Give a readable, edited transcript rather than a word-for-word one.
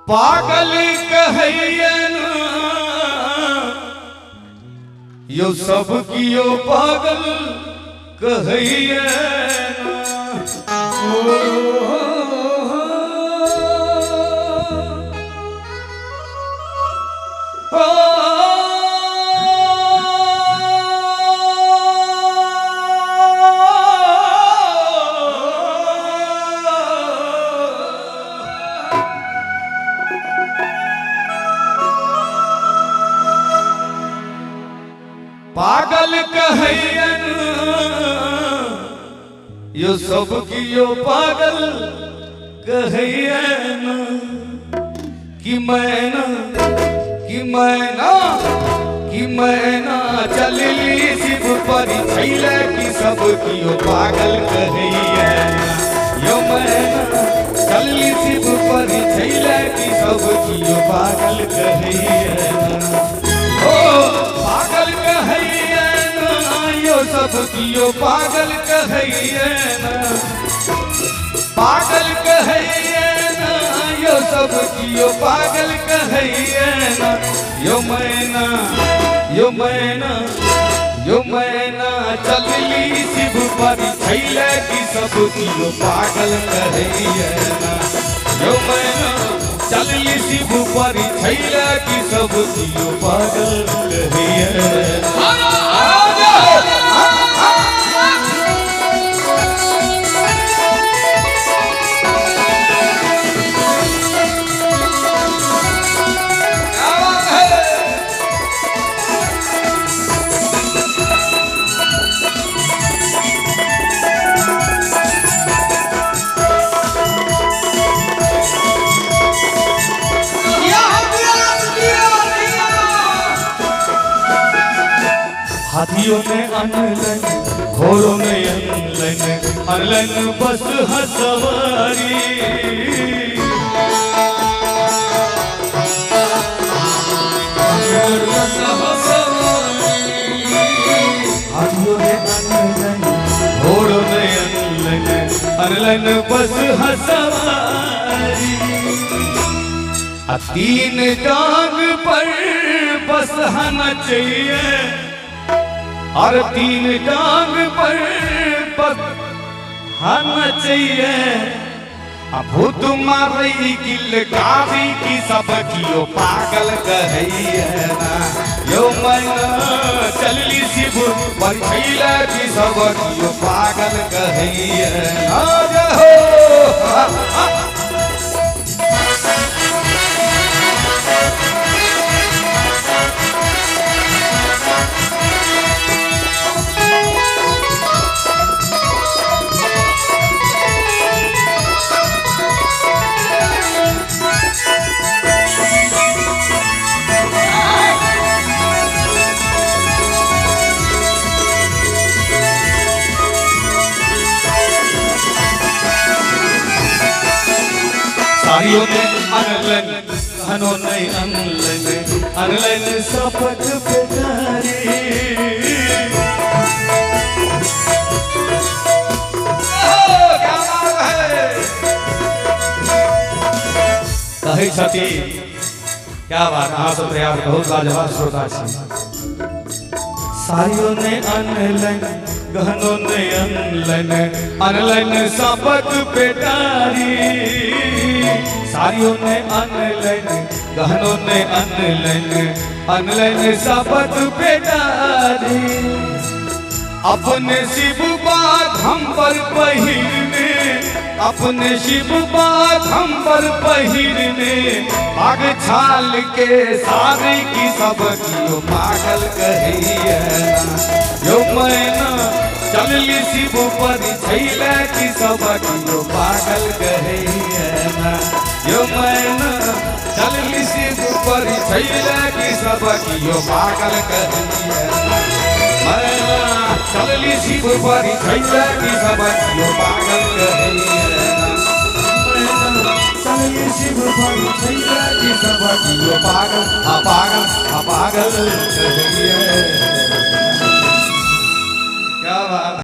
पागल कहैयन यो सब कियो पागल कहैयन। पागल कहैयन यो सब कियो पागल कहैयन। कि मैना चलली शिव परी छैले कि सब कियो पागल कहैयन। यो मैना चलली शिव परी छैले कि सब कियो पागल कहैयन। ओ पागल कहैयन यो सब कियो पागल कहैयन। पागल कहैयन यो सब कियो पागल कहैयन। यो मैना चलली शिव परी छैले कि सब कियो पागल कहैयन। यो मैना चलली शिव परी छैले कि सब कियो पागल कहैयन। हाथियों ने अनलन घोड़ों ने अनलन बस हसवारी। हाथियों ने अनलन घोड़ों ने अनलन बस हसवारी। तीन टांग पर बस हना चाहिए और तीन टांग पर बसना चाहिए। भूत मारी किल काफी की सब कियो पागल कहैयन। यो मैना चलली शिव परी छैले कि सब कियो पागल कहैयन। सारियों ने अनलन घनों ने अनलन सपट बेचारी। कहे छथि क्या बात अहाँ सब तैयार बहुत लाजवाब श्रोता छी। सारियों ने अनलन गहनों ने अनलन सपट बेचारी। सारियों ने अनलन गहनों ने अनलन सपट बेचारी। अपने शिव बात हम पर पहिरने अपने शिव बात हम पर पहिरने पाग छाल के सारे की सब कियो पागल कहैयन। यो मैना चलली शिव परी छैले कि सब कियो पागल कहैयन। यो मैना चलली शिव परी छैले कि सब कियो पागल कहैयन। मैना चलली शिव परी छैले कि सब कियो पागल कहैयन। चलली शिव परी छैले कि सब कियो पागल कहैयन। क्या बात।